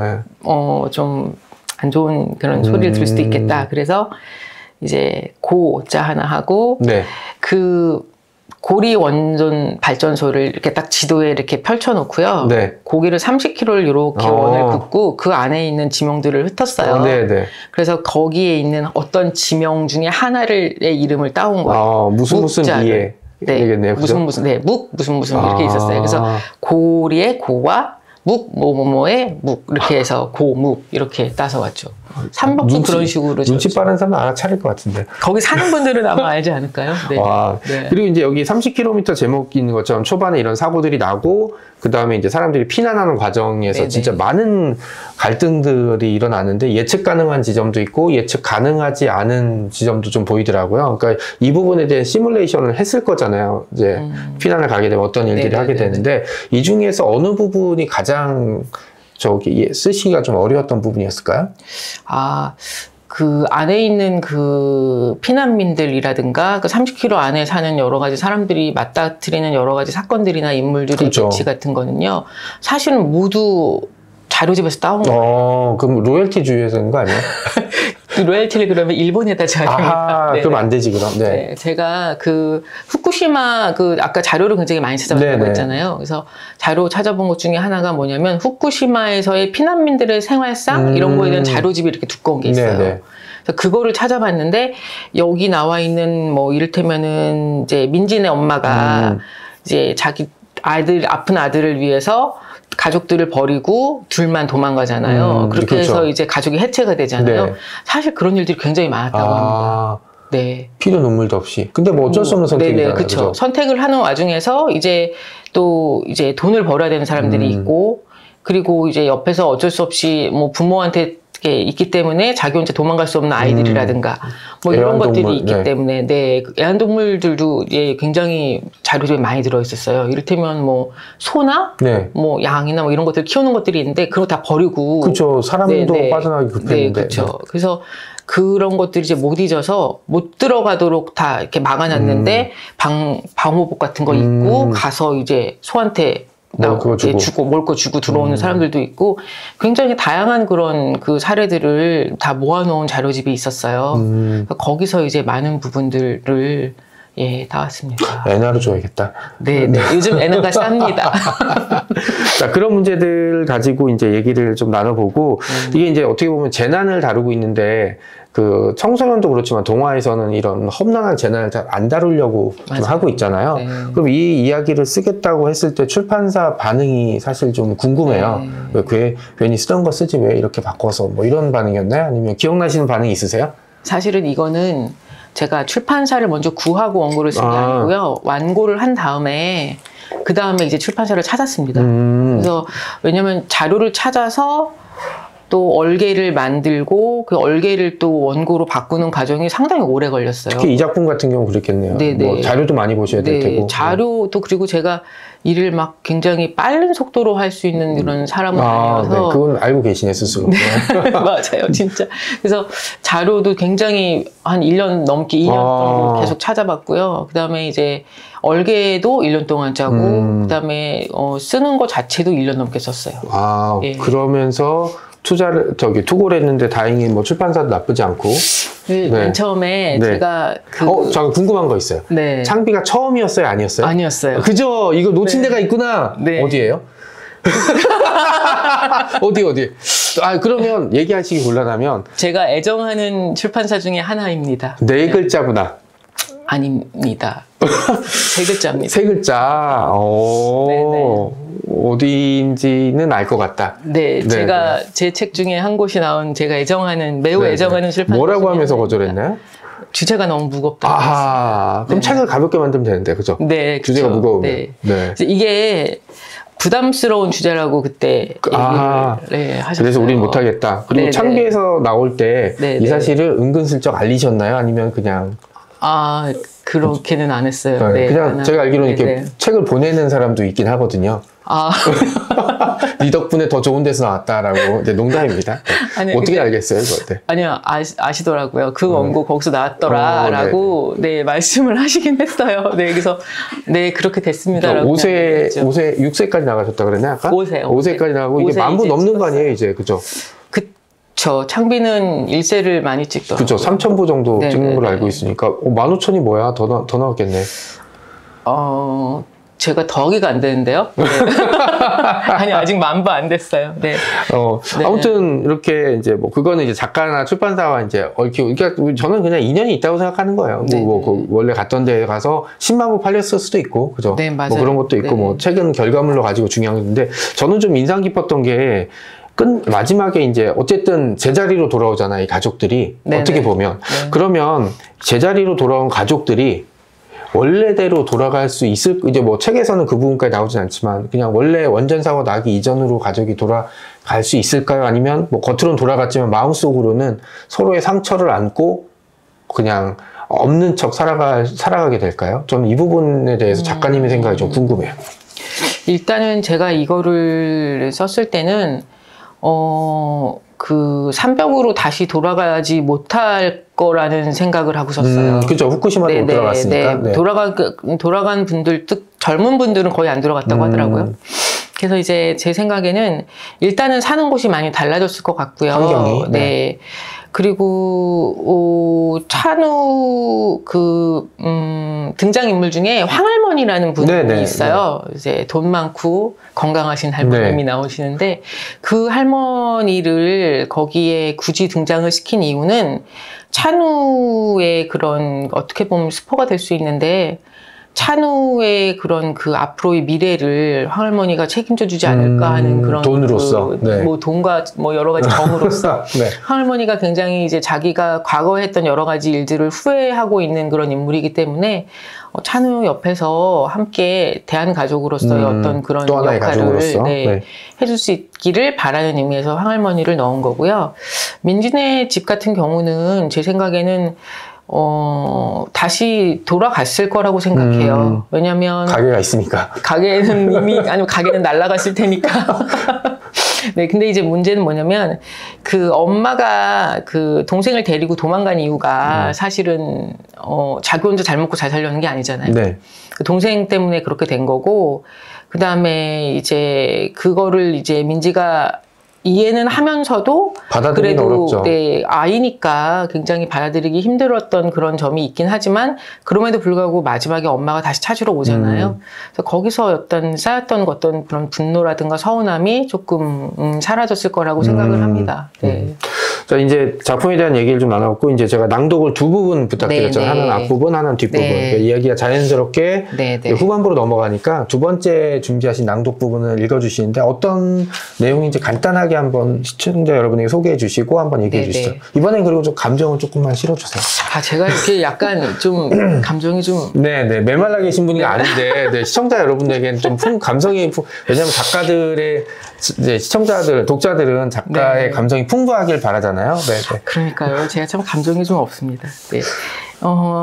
좀 안 좋은 그런 소리를 들을 수도 있겠다. 그래서 이제 고자 하나 하고, 고리 원전 발전소를 이렇게 딱 지도에 이렇게 펼쳐놓고요. 네. 고기를 30kg를 이렇게 원을 긋고 그 안에 있는 지명들을 흩었어요. 네네. 그래서 거기에 있는 어떤 지명 중에 하나의 이름을 따온 거예요. 무슨 묵자를. 비에 되겠네요. 묵 무슨 이렇게 있었어요. 그래서 고리의 고와 묵 뭐뭐뭐의 묵 이렇게 해서 고묵 이렇게 따서 왔죠. 삼법도 그런 식으로 눈치 빠른 사람은 알아차릴 것 같은데. 거기 사는 분들은 아마 알지 않을까요? 네. 와. 네. 그리고 이제 여기 30km 제목이 있는 것처럼 초반에 이런 사고들이 나고 그 다음에 이제 사람들이 피난하는 과정에서 네네. 진짜 많은 갈등들이 일어나는데 예측 가능한 지점도 있고 예측 가능하지 않은 지점도 좀 보이더라고요. 그러니까 이 부분에 대한 시뮬레이션을 했을 거잖아요. 이제 피난을 가게 되면 어떤 일들이 네네네네. 하게 되는데 이 중에서 어느 부분이 가장 쓰시기가 좀 어려웠던 부분이었을까요? 그 안에 있는 그 피난민들이라든가 그 30km 안에 사는 여러 가지 사람들이 맞닥뜨리는 여러 가지 사건들이나 인물들의 그렇죠. 배치 같은 거는요. 사실은 모두 자료집에서 따온 거예요. 그럼 로열티 주의에서인 거 아니에요? 그 로열티를 그러면 일본에다 줘야 됩니다. 그럼 안 되지, 그럼. 네. 네, 제가 그 후쿠시마 아까 자료를 굉장히 많이 찾아봤다고 네네. 했잖아요. 그래서 자료 찾아본 것 중에 하나가 뭐냐면 후쿠시마에서의 피난민들의 생활상 이런 거에 대한 자료집이 이렇게 두꺼운 게 있어요. 네네. 그래서 그거를 찾아봤는데 여기 나와 있는 뭐 이를테면은 이제 민진의 엄마가 이제 자기 아픈 아들을 위해서 가족들을 버리고 둘만 도망가잖아요. 그렇게 그렇죠. 해서 이제 가족이 해체가 되잖아요. 네. 사실 그런 일들이 굉장히 많았다고 합니다. 네. 피도 눈물도 없이. 근데 뭐 어쩔 수 없는 선택이잖아요. 그렇죠. 그죠? 선택을 하는 와중에서 이제 또 이제 돈을 벌어야 되는 사람들이 있고 그리고 이제 옆에서 어쩔 수 없이 뭐 부모한테 이렇게 있기 때문에 자기 혼자 도망갈 수 없는 아이들이라든가 뭐 이런 애완동물, 것들이 있기 네. 때문에 그 애완동물들도 굉장히 자료들이 많이 들어있었어요. 이를테면 뭐 소나 네. 뭐 양이나 뭐 이런 것들 키우는 것들이 있는데 그거 다 버리고 그렇죠. 사람도 네. 빠져나가기 급했는데. 네, 그렇죠. 그래서 그런 것들이 이제 못 잊어서 못 들어가도록 다 이렇게 막아놨는데 방호복 같은 거 입고 가서 이제 소한테 먹을 거 주고 들어오는 사람들도 있고 굉장히 다양한 그런 그 사례들을 다 모아놓은 자료집이 있었어요. 거기서 이제 많은 부분들을 따왔습니다. 엔화로 줘야겠다. 네. 요즘 엔화가 쌉니다. 자, 그런 문제들 가지고 이제 얘기를 좀 나눠보고 이게 이제 어떻게 보면 재난을 다루고 있는데 그 청소년도 그렇지만 동화에서는 이런 험난한 재난을 잘 안 다루려고 좀 하고 있잖아요. 네. 그럼 이 이야기를 쓰겠다고 했을 때 출판사 반응이 사실 좀 궁금해요. 왜 괜히 쓰던 거 쓰지 왜 이렇게 바꿔서 뭐 이런 반응이었나요? 아니면 기억나시는 반응이 있으세요? 사실은 이거는 제가 출판사를 먼저 구하고 원고를 쓴 게 아니고요. 완고를 한 다음에 그 다음에 이제 출판사를 찾았습니다. 그래서 왜냐면 자료를 찾아서 또 얼개를 만들고 그 얼개를 또 원고로 바꾸는 과정이 상당히 오래 걸렸어요. 특히 이 작품 같은 경우 그렇겠네요. 네네. 뭐 자료도 많이 보셔야 될 테고. 자료도 그리고 제가 일을 막 굉장히 빠른 속도로 할 수 있는 그런 사람은 아니어서. 네. 그건 알고 계시네 스스로. 네. 맞아요, 진짜. 그래서 자료도 굉장히 한 1년 넘게 2년 정도 계속 찾아봤고요. 그 다음에 이제 얼개도 1년 동안 짜고 그 다음에 쓰는 거 자체도 1년 넘게 썼어요. 그러면서 투고를 했는데 다행히 뭐 출판사도 나쁘지 않고. 맨 처음에 제가 잠깐 궁금한 거 있어요. 네. 창비가 처음이었어요, 아니었어요? 아니었어요. 그죠? 이거 놓친 데가 있구나. 네. 어디예요? 어디? 그러면 얘기하시기 곤란하면 제가 애정하는 출판사 중에 하나입니다. 네 글자구나. 아닙니다. 세 글자입니다. 세 글자. 어디인지는 알 것 같다. 네, 제가 제 책 중에 한 곳이 나온 제가 매우 애정하는 출판사. 뭐라고 하면서 거절했나요? 주제가 너무 무겁다. 그럼 책을 가볍게 만들면 되는데, 그죠? 네, 주제가 그쵸. 무거우면. 네. 그래서 이게 부담스러운 주제라고 그때 얘기를 하셨어요. 그래서 우리는 못하겠다. 그리고 창비에서 나올 때 이 사실을 은근슬쩍 알리셨나요? 아니면 그냥? 그렇게는 안 했어요. 그냥 제가 알기로는 이렇게 책을 보내는 사람도 있긴 하거든요. 네 덕분에 더 좋은 데서 나왔다라고. 이제 농담입니다. 아니, 어떻게 알겠어요, 그때? 아니요, 아시더라고요. 그 원고 거기서 나왔더라라고 말씀을 하시긴 했어요. 그래서 그렇게 됐습니다라고. 6세까지 나가셨다 그랬나 아까? 5세까지 나가고 이게 10,000부 넘는 거 아니에요, 이제, 그죠? 그쵸. 창비는 1세를 많이 찍더라고요. 그죠. 3,000부 정도 찍는 걸로 알고 있으니까 15,000이 뭐야? 더 나왔겠네. 제가 더하기가 안 되는데요. 네. 아니, 아직 만부 안 됐어요. 네. 네. 아무튼 이렇게 이제 뭐 그거는 이제 작가나 출판사와 이제 얽히고, 그러니까 저는 그냥 인연이 있다고 생각하는 거예요. 네. 그 원래 갔던 데에 가서 10만 부 팔렸을 수도 있고, 그죠? 네, 맞아요. 뭐 그런 것도 있고, 네. 뭐 최근 결과물로 가지고 중요한 건데, 저는 좀 인상 깊었던 게 마지막에 이제 어쨌든 제자리로 돌아오잖아요, 이 가족들이. 네네. 어떻게 보면. 네. 그러면 제자리로 돌아온 가족들이 원래대로 돌아갈 수 있을, 이제 뭐 책에서는 그 부분까지 나오진 않지만, 그냥 원래 원전사고 나기 이전으로 가족이 돌아갈 수 있을까요? 아니면 뭐 겉으로는 돌아갔지만 마음속으로는 서로의 상처를 안고 그냥 없는 척 살아가게 될까요? 저는 이 부분에 대해서 작가님의 생각이 좀 궁금해요. 일단은 제가 이거를 썼을 때는, 그 산벽으로 다시 돌아가지 못할 거라는 생각을 하고 썼어요. 그죠. 후쿠시마도 못 들어갔으니까. 네. 돌아간 분들, 젊은 분들은 거의 안 돌아갔다고 하더라고요. 그래서 이제 제 생각에는 일단은 사는 곳이 많이 달라졌을 것 같고요. 환경이. 네. 그리고 찬우 등장인물 중에 황할머니라는 분이 네네, 있어요. 이제 돈 많고 건강하신 할머님이 네. 나오시는데 그 할머니를 거기에 굳이 등장을 시킨 이유는 찬우의 그런 어떻게 보면 스포가 될 수 있는데 찬우의 그런 그 앞으로의 미래를 황할머니가 책임져 주지 않을까 하는 그런 돈으로서 네. 뭐 돈과 뭐 여러 가지 정으로서 네. 황할머니가 굉장히 이제 자기가 과거에 했던 여러 가지 일들을 후회하고 있는 그런 인물이기 때문에 찬우 옆에서 함께 대한가족으로서의 어떤 그런 또 하나의 역할을 가족으로서. 네, 네. 해줄 수 있기를 바라는 의미에서 황할머니를 넣은 거고요. 민진의 집 같은 경우는 제 생각에는 다시 돌아갔을 거라고 생각해요. 왜냐면 가게가 있으니까. 가게는 이미 아니면 가게는 날아갔을 테니까. 네, 근데 이제 문제는 뭐냐면 그 엄마가 그 동생을 데리고 도망간 이유가 사실은 자기 혼자 잘 먹고 잘 살려는 게 아니잖아요. 네. 그 동생 때문에 그렇게 된 거고 그 다음에 이제 그거를 이제 민지가 이해는 하면서도 받아들이기 그래도 어렵죠. 네, 아이니까 굉장히 받아들이기 힘들었던 그런 점이 있긴 하지만 그럼에도 불구하고 마지막에 엄마가 다시 찾으러 오잖아요. 그래서 거기서 어떤 쌓였던 어떤 그런 분노라든가 서운함이 조금 사라졌을 거라고 생각을 합니다. 네. 자, 이제 작품에 대한 얘기를 좀 나눴고, 이제 제가 낭독을 두 부분 부탁드렸잖아요. 네, 네. 하나는 앞부분, 하나는 뒷부분. 네. 그러니까 이야기가 자연스럽게 네, 네. 후반부로 넘어가니까 두 번째 준비하신 낭독 부분을 읽어주시는데 어떤 내용인지 간단하게 한번 시청자 여러분에게 소개해 주시고 한번 얘기해 네, 주시죠. 네. 이번엔 그리고 좀 감정을 조금만 실어주세요. 아, 제가 이렇게 약간 좀 감정이 좀 네네. 메말라 계신 분이 아닌데, 네, 시청자 여러분에게는 좀 왜냐면 작가들의, 이제 시청자들, 독자들은 작가의 네. 감정이 풍부하길 바라잖아요. 네네. 그러니까요. 제가 참 감정이 좀 없습니다. 네.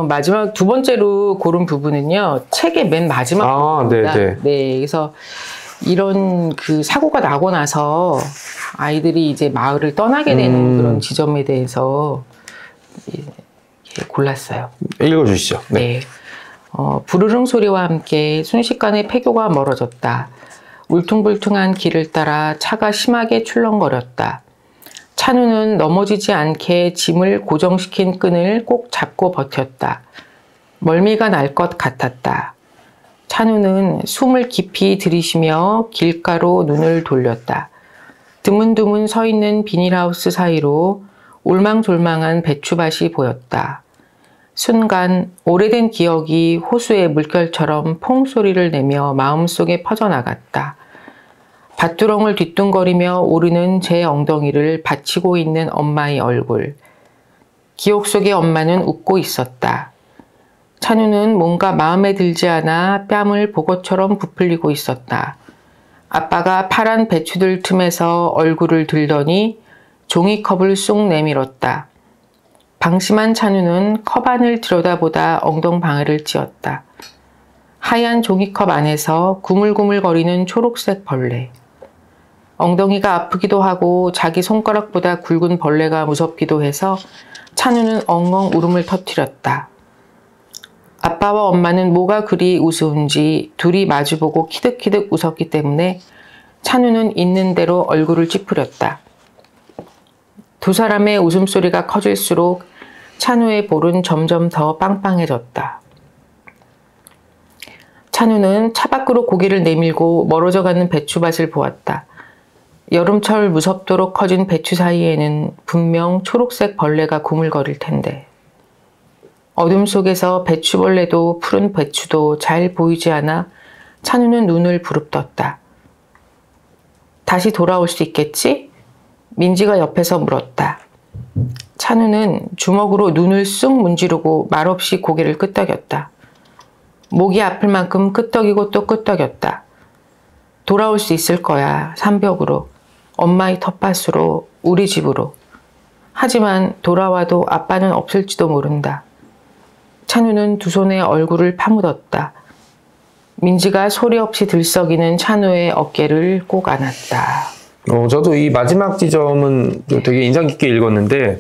마지막 두 번째로 고른 부분은요. 책의 맨 마지막 부분입니다. 네네. 네. 그래서 이런 그 사고가 나고 나서 아이들이 이제 마을을 떠나게 되는 그런 지점에 대해서 골랐어요. 읽어주시죠. 네. 네. 부르릉 소리와 함께 순식간에 폐교가 멀어졌다. 울퉁불퉁한 길을 따라 차가 심하게 출렁거렸다. 찬우는 넘어지지 않게 짐을 고정시킨 끈을 꼭 잡고 버텼다. 멀미가 날 것 같았다. 찬우는 숨을 깊이 들이쉬며 길가로 눈을 돌렸다. 드문드문 서 있는 비닐하우스 사이로 올망졸망한 배추밭이 보였다. 순간 오래된 기억이 호수의 물결처럼 퐁소리를 내며 마음속에 퍼져나갔다. 밭두렁을 뒤뚱거리며 오르는 제 엉덩이를 받치고 있는 엄마의 얼굴. 기억 속의 엄마는 웃고 있었다. 찬우는 뭔가 마음에 들지 않아 뺨을 보고처럼 부풀리고 있었다. 아빠가 파란 배추들 틈에서 얼굴을 들더니 종이컵을 쑥 내밀었다. 방심한 찬우는 컵 안을 들여다보다 엉덩방아를 찧었다. 하얀 종이컵 안에서 구물구물거리는 초록색 벌레. 엉덩이가 아프기도 하고 자기 손가락보다 굵은 벌레가 무섭기도 해서 찬우는 엉엉 울음을 터뜨렸다. 아빠와 엄마는 뭐가 그리 우스운지 둘이 마주보고 키득키득 웃었기 때문에 찬우는 있는 대로 얼굴을 찌푸렸다. 두 사람의 웃음소리가 커질수록 찬우의 볼은 점점 더 빵빵해졌다. 찬우는 차 밖으로 고개를 내밀고 멀어져가는 배추밭을 보았다. 여름철 무섭도록 커진 배추 사이에는 분명 초록색 벌레가 구물거릴 텐데. 어둠 속에서 배추벌레도 푸른 배추도 잘 보이지 않아 찬우는 눈을 부릅떴다. 다시 돌아올 수 있겠지? 민지가 옆에서 물었다. 찬우는 주먹으로 눈을 쑥 문지르고 말없이 고개를 끄덕였다. 목이 아플 만큼 끄덕이고 또 끄덕였다. 돌아올 수 있을 거야. 산벽으로. 엄마의 텃밭으로. 우리 집으로. 하지만 돌아와도 아빠는 없을지도 모른다. 찬우는 두 손에 얼굴을 파묻었다. 민지가 소리 없이 들썩이는 찬우의 어깨를 꼭 안았다. 저도 이 마지막 지점은 되게 인상 깊게 읽었는데,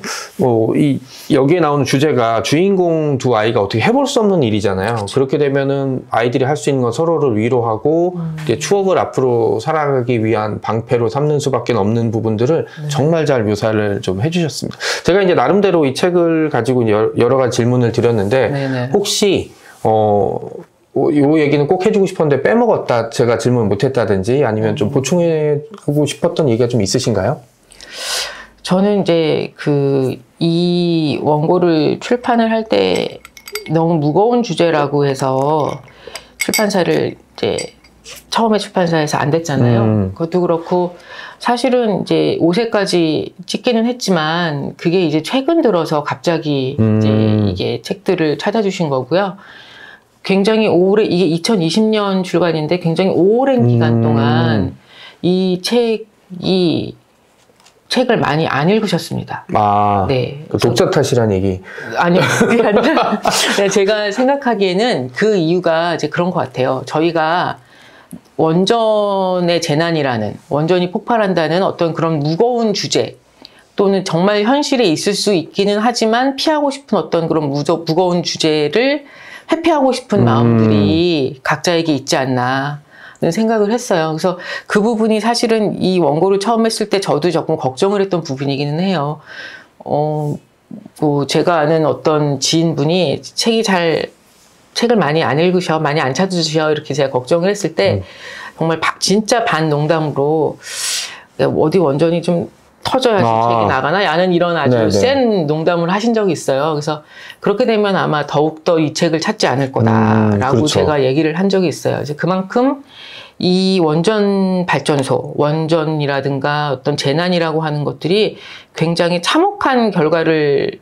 여기에 나오는 주제가 주인공 두 아이가 어떻게 해볼 수 없는 일이잖아요. 그렇죠. 그렇게 되면은 아이들이 할 수 있는 건 서로를 위로하고, 이제 추억을 앞으로 살아가기 위한 방패로 삼는 수밖에 없는 부분들을 정말 잘 묘사를 좀 해주셨습니다. 제가 이제 나름대로 이 책을 가지고 여러 가지 질문을 드렸는데, 혹시, 요 얘기는 꼭 해주고 싶었는데 빼먹었다, 제가 질문 못했다든지 아니면 좀 보충하고 싶었던 얘기가 좀 있으신가요? 저는 이제 이 원고를 출판을 할 때 너무 무거운 주제라고 해서 출판사를 이제 처음에 출판사에서 안 됐잖아요. 그것도 그렇고 사실은 이제 5세까지 찍기는 했지만 그게 이제 최근 들어서 갑자기 이제 이게 책들을 찾아주신 거고요. 굉장히 오래, 이게 2020년 출간인데 굉장히 오랜 기간 동안 이 책을 많이 안 읽으셨습니다. 네. 독자 탓이란 얘기. 아니요, 그게 아니라 네, 제가 생각하기에는 그 이유가 이제 그런 것 같아요. 저희가 원전의 재난이라는, 원전이 폭발한다는 어떤 그런 무거운 주제, 또는 정말 현실에 있을 수 있기는 하지만 피하고 싶은 어떤 그런 무거운 주제를 회피하고 싶은 마음들이 각자에게 있지 않나 는 생각을 했어요. 그래서 그 부분이 사실은 이 원고를 처음 했을 때 저도 조금 걱정을 했던 부분이기는 해요. 제가 아는 어떤 지인분이 책을 많이 안 읽으셔, 많이 안 찾으셔, 이렇게 제가 걱정을 했을 때 정말 진짜 반농담으로 어디 원전이 좀 터져야지 책이 나가나? 야는 이런 아주 센 농담을 하신 적이 있어요. 그래서 그렇게 되면 아마 더욱더 이 책을 찾지 않을 거다라고 그렇죠. 제가 얘기를 한 적이 있어요. 이제 그만큼 이 원전 발전소, 원전이라든가 어떤 재난이라고 하는 것들이 굉장히 참혹한 결과를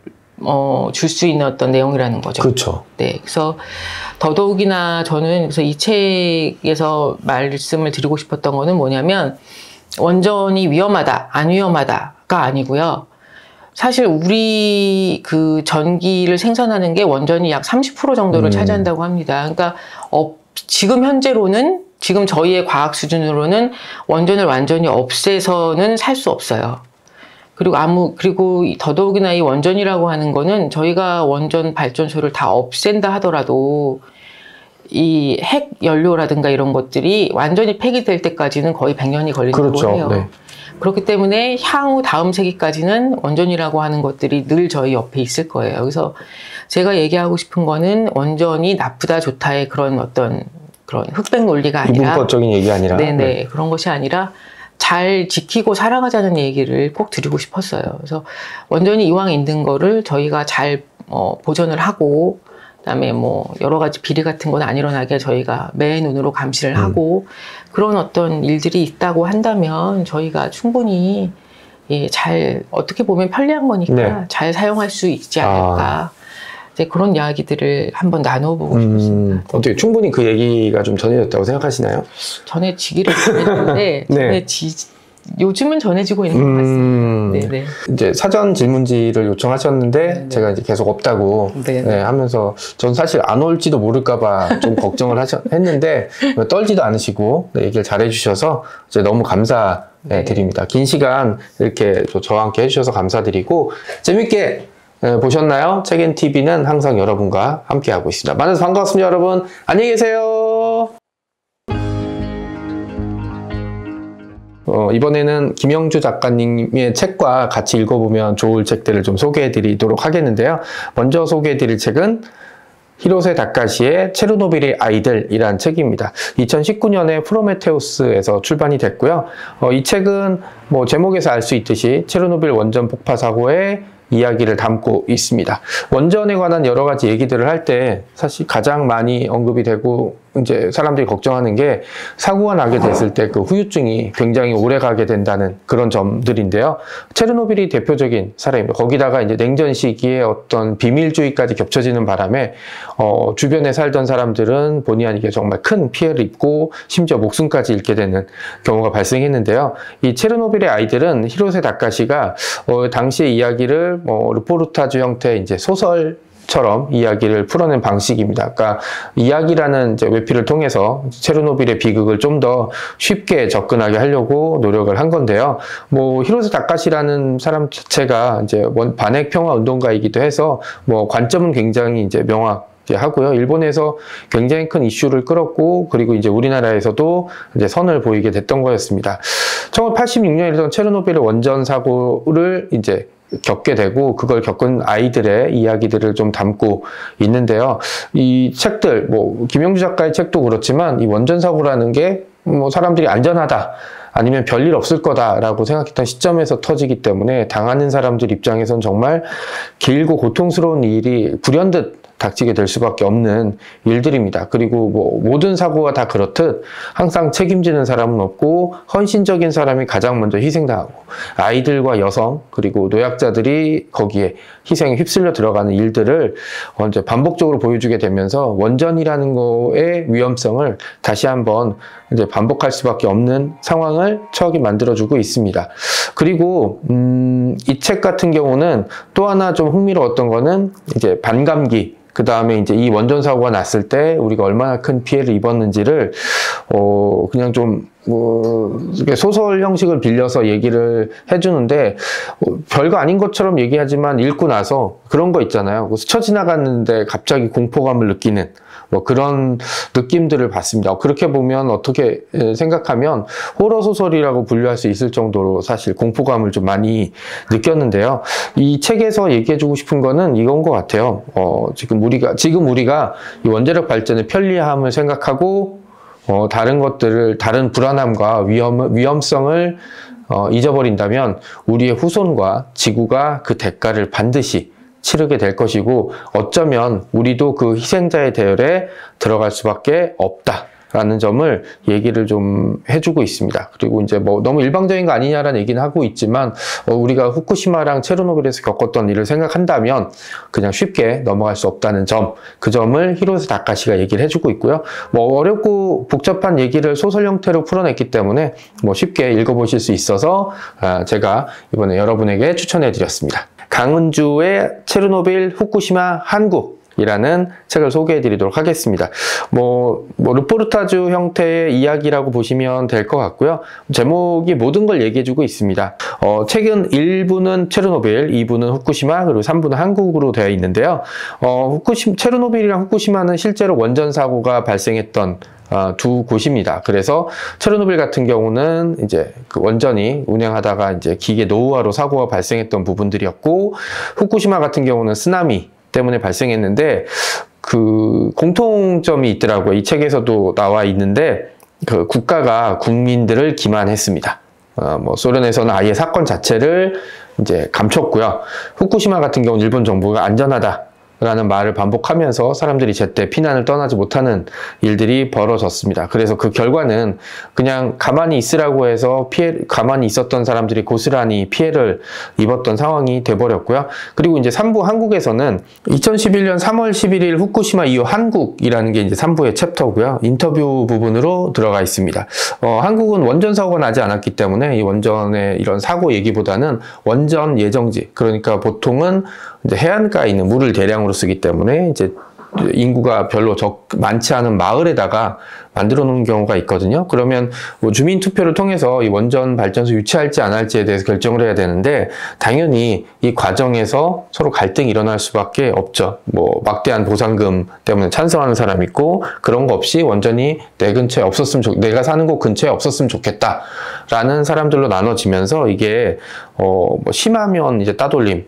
줄 수 있는 어떤 내용이라는 거죠. 그렇죠. 네. 그래서 더더욱이나 저는 그래서 이 책에서 말씀을 드리고 싶었던 거는 뭐냐면 원전이 위험하다, 안 위험하다가 아니고요. 사실 우리 그 전기를 생산하는 게 원전이 약 30% 정도를 차지한다고 합니다. 그러니까 지금 현재로는, 지금 저희의 과학 수준으로는 원전을 완전히 없애서는 살 수 없어요. 그리고 더더욱이나 이 원전이라고 하는 거는 저희가 원전 발전소를 다 없앤다 하더라도 이 핵 연료라든가 이런 것들이 완전히 폐기될 때까지는 거의 100년이 걸린다고 해요. 네. 그렇기 때문에 향후 다음 세기까지는 원전이라고 하는 것들이 늘 저희 옆에 있을 거예요. 그래서 제가 얘기하고 싶은 거는 원전이 나쁘다 좋다의 그런 어떤 그런 흑백 논리가 아니라, 이분법적인 얘기 아니라, 네네, 그런 것이 아니라 잘 지키고 살아가자는 얘기를 꼭 드리고 싶었어요. 그래서 원전이 이왕 있는 거를 저희가 잘 보존을 하고, 그다음에 여러 가지 비리 같은 건 안 일어나게 저희가 매 눈으로 감시를 하고, 그런 어떤 일들이 있다고 한다면 저희가 충분히 잘, 어떻게 보면 편리한 거니까 잘 사용할 수 있지 않을까. 이제 그런 이야기들을 한번 나눠보고 싶습니다. 어떻게 충분히 그 얘기가 좀 전해졌다고 생각하시나요? 전해지기를 바랬는데 요즘은 전해지고 있는 것 같습니다. 네네. 이제 사전 질문지를 요청하셨는데 제가 이제 계속 없다고 하면서 전 사실 안 올지도 모를까봐 좀 걱정을 했는데 떨지도 않으시고 얘기를 잘해주셔서 이제 너무 감사드립니다. 긴 시간 이렇게 저와 함께 해주셔서 감사드리고 재밌게 보셨나요? 책앤TV는 항상 여러분과 함께하고 있습니다. 만나서 반갑습니다, 여러분. 안녕히 계세요. 이번에는 김영주 작가님의 책과 같이 읽어보면 좋을 책들을 좀 소개해드리도록 하겠는데요. 먼저 소개해드릴 책은 히로세 다카시의 체르노빌의 아이들이란 책입니다. 2019년에 프로메테우스에서 출판이 됐고요. 이 책은 뭐 제목에서 알 수 있듯이 체르노빌 원전 폭파 사고의 이야기를 담고 있습니다. 원전에 관한 여러 가지 얘기들을 할 때 사실 가장 많이 언급이 되고 이제 사람들이 걱정하는 게 사고가 나게 됐을 때 그 후유증이 굉장히 오래 가게 된다는 그런 점들인데요. 체르노빌이 대표적인 사례입니다. 거기다가 이제 냉전 시기에 어떤 비밀주의까지 겹쳐지는 바람에 주변에 살던 사람들은 본의 아니게 정말 큰 피해를 입고 심지어 목숨까지 잃게 되는 경우가 발생했는데요. 이 체르노빌의 아이들은 히로세 다카시가 당시의 이야기를 르포르타주 형태의 이제 소설처럼 이야기를 풀어낸 방식입니다. 그러니까 이야기라는 이제 외피를 통해서 체르노빌의 비극을 좀 더 쉽게 접근하게 하려고 노력을 한 건데요. 뭐 히로세 다카시라는 사람 자체가 이제 반핵 평화 운동가이기도 해서 뭐 관점은 굉장히 이제 하고요. 일본에서 굉장히 큰 이슈를 끌었고, 그리고 이제 우리나라에서도 이제 선을 보이게 됐던 거였습니다. 1986년에 일어난 체르노빌 원전 사고를 이제 겪게 되고, 그걸 겪은 아이들의 이야기들을 좀 담고 있는데요. 이 책들, 뭐 김영주 작가의 책도 그렇지만 이 원전 사고라는 게 뭐 사람들이 안전하다, 아니면 별일 없을 거다라고 생각했던 시점에서 터지기 때문에 당하는 사람들 입장에선 정말 길고 고통스러운 일이 불현듯 닥치게 될 수밖에 없는 일들입니다. 그리고 뭐 모든 사고가 다 그렇듯 항상 책임지는 사람은 없고 헌신적인 사람이 가장 먼저 희생당하고 아이들과 여성 그리고 노약자들이 거기에 희생에 휩쓸려 들어가는 일들을 이제 반복적으로 보여주게 되면서 원전이라는 거의 위험성을 다시 한번 이제 반복할 수밖에 없는 상황을 처하게 만들어주고 있습니다. 그리고 이 책 같은 경우는 또 하나 좀 흥미로웠던 거는 이제 반감기, 그 다음에 이제 이 원전 사고가 났을 때 우리가 얼마나 큰 피해를 입었는지를 그냥 좀 소설 형식을 빌려서 얘기를 해주는데 별거 아닌 것처럼 얘기하지만 읽고 나서 그런 거 있잖아요. 스쳐 지나갔는데 갑자기 공포감을 느끼는 뭐 그런 느낌들을 받습니다. 그렇게 보면 어떻게 생각하면 호러 소설이라고 분류할 수 있을 정도로 사실 공포감을 좀 많이 느꼈는데요. 이 책에서 얘기해주고 싶은 거는 이건 것 같아요. 지금 우리가 이 원자력 발전의 편리함을 생각하고 다른 것들을, 다른 불안함과 위험성을 잊어버린다면 우리의 후손과 지구가 그 대가를 반드시 치르게 될 것이고, 어쩌면 우리도 그 희생자의 대열에 들어갈 수밖에 없다라는 점을 얘기를 좀 해주고 있습니다. 그리고 이제 뭐 너무 일방적인 거 아니냐라는 얘기는 하고 있지만, 우리가 후쿠시마랑 체르노빌에서 겪었던 일을 생각한다면 그냥 쉽게 넘어갈 수 없다는 점, 그 점을 히로세 다카시가 얘기를 해주고 있고요. 뭐 어렵고 복잡한 얘기를 소설 형태로 풀어냈기 때문에 뭐 쉽게 읽어보실 수 있어서 제가 이번에 여러분에게 추천해 드렸습니다. 강은주의 체르노빌, 후쿠시마, 한국이라는 책을 소개해 드리도록 하겠습니다. 뭐 르포르타주 형태의 이야기라고 보시면 될 것 같고요. 제목이 모든 걸 얘기해 주고 있습니다. 책은 1부는 체르노빌, 2부는 후쿠시마, 그리고 3부는 한국으로 되어 있는데요. 체르노빌이랑 후쿠시마는 실제로 원전 사고가 발생했던 두 곳입니다. 그래서 체르노빌 같은 경우는 이제 그 원전이 운행하다가 이제 기계 노후화로 사고가 발생했던 부분들이었고, 후쿠시마 같은 경우는 쓰나미 때문에 발생했는데 그 공통점이 있더라고요. 이 책에서도 나와 있는데 그 국가가 국민들을 기만했습니다. 뭐 소련에서는 아예 사건 자체를 이제 감췄고요. 후쿠시마 같은 경우는 일본 정부가 안전하다 라는 말을 반복하면서 사람들이 제때 피난을 떠나지 못하는 일들이 벌어졌습니다. 그래서 그 결과는 그냥 가만히 있으라고 해서 가만히 있었던 사람들이 고스란히 피해를 입었던 상황이 돼버렸고요. 그리고 이제 3부 한국에서는 2011년 3월 11일 후쿠시마 이후 한국이라는 게 이제 3부의 챕터고요. 인터뷰 부분으로 들어가 있습니다. 한국은 원전 사고가 나지 않았기 때문에 이 원전의 이런 사고 얘기보다는 원전 예정지, 그러니까 보통은 이제 해안가에 있는 물을 대량으로 쓰기 때문에 이제 인구가 별로 많지 않은 마을에다가 만들어 놓은 경우가 있거든요. 그러면 뭐 주민 투표를 통해서 이 원전 발전소 유치할지 안 할지에 대해서 결정을 해야 되는데, 당연히 이 과정에서 서로 갈등이 일어날 수밖에 없죠. 뭐 막대한 보상금 때문에 찬성하는 사람이 있고, 그런 거 없이 원전이 내 근처에 없었으면 내가 사는 곳 근처에 없었으면 좋겠다라는 사람들로 나눠지면서 이게 뭐 심하면 이제 따돌림,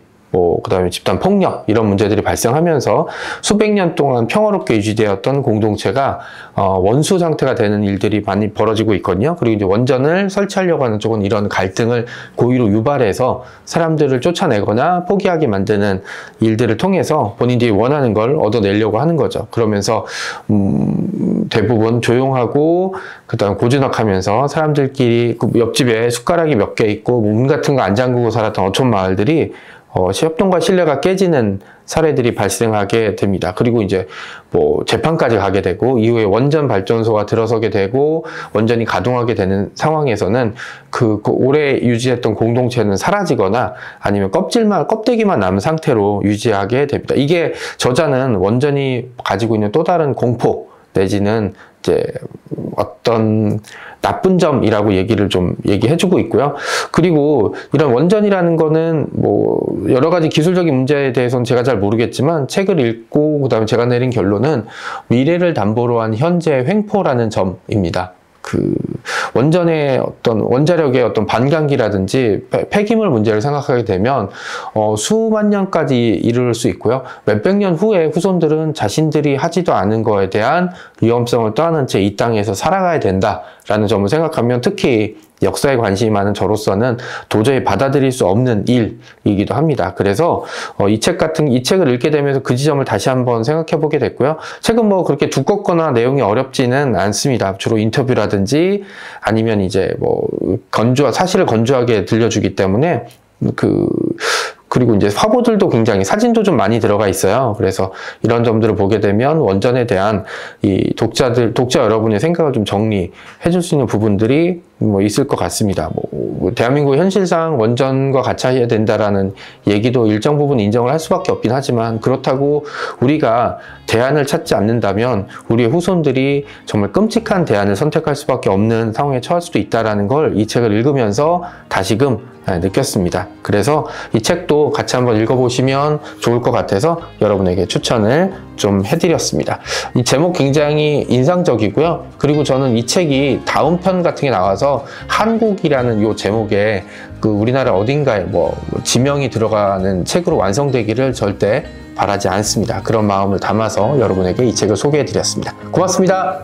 그다음에 집단 폭력 이런 문제들이 발생하면서 수백 년 동안 평화롭게 유지되었던 공동체가 원수 상태가 되는 일들이 많이 벌어지고 있거든요. 그리고 이제 원전을 설치하려고 하는 쪽은 이런 갈등을 고의로 유발해서 사람들을 쫓아내거나 포기하게 만드는 일들을 통해서 본인들이 원하는 걸 얻어내려고 하는 거죠. 그러면서 대부분 조용하고 그다음 고즈넉하면서 사람들끼리 그 옆집에 숟가락이 몇 개 있고 문 같은 거 안 잠그고 살았던 어촌 마을들이 협동과 신뢰가 깨지는 사례들이 발생하게 됩니다. 그리고 이제 재판까지 가게 되고 이후에 원전 발전소가 들어서게 되고 원전이 가동하게 되는 상황에서는 그 오래 유지했던 공동체는 사라지거나 아니면 껍데기만 남은 상태로 유지하게 됩니다. 이게 저자는 원전이 가지고 있는 또 다른 공포 내지는 이제 어떤 나쁜 점이라고 얘기를 좀 얘기해주고 있고요. 그리고 이런 원전이라는 거는 여러 가지 기술적인 문제에 대해서는 제가 잘 모르겠지만 책을 읽고 그다음에 제가 내린 결론은 미래를 담보로 한 현재의 횡포라는 점입니다. 그 원전의 어떤 원자력의 어떤 반감기라든지 폐기물 문제를 생각하게 되면 수만 년까지 이를 수 있고요. 몇백 년 후에 후손들은 자신들이 하지도 않은 거에 대한 위험성을 떠안은 채 이 땅에서 살아가야 된다라는 점을 생각하면 특히 역사에 관심이 많은 저로서는 도저히 받아들일 수 없는 일이기도 합니다. 그래서 이 책을 읽게 되면서 그 지점을 다시 한번 생각해 보게 됐고요. 책은 그렇게 두껍거나 내용이 어렵지는 않습니다. 주로 인터뷰라든지 아니면 이제 사실을 건조하게 들려주기 때문에 그리고 이제 화보들도 굉장히 사진도 좀 많이 들어가 있어요. 그래서 이런 점들을 보게 되면 원전에 대한 이 독자 여러분의 생각을 좀 정리해 줄 수 있는 부분들이 있을 것 같습니다. 대한민국 현실상 원전과 같이 해야 된다라는 얘기도 일정 부분 인정을 할 수밖에 없긴 하지만 그렇다고 우리가 대안을 찾지 않는다면 우리의 후손들이 정말 끔찍한 대안을 선택할 수밖에 없는 상황에 처할 수도 있다라는 걸 이 책을 읽으면서 다시금 느꼈습니다. 그래서 이 책도 같이 한번 읽어보시면 좋을 것 같아서 여러분에게 추천을 좀 해드렸습니다. 이 제목 굉장히 인상적이고요. 그리고 저는 이 책이 다음 편 같은 게 나와서 한국이라는 이 제목에 그 우리나라 어딘가에 지명이 들어가는 책으로 완성되기를 절대 바라지 않습니다. 그런 마음을 담아서 여러분에게 이 책을 소개해드렸습니다. 고맙습니다.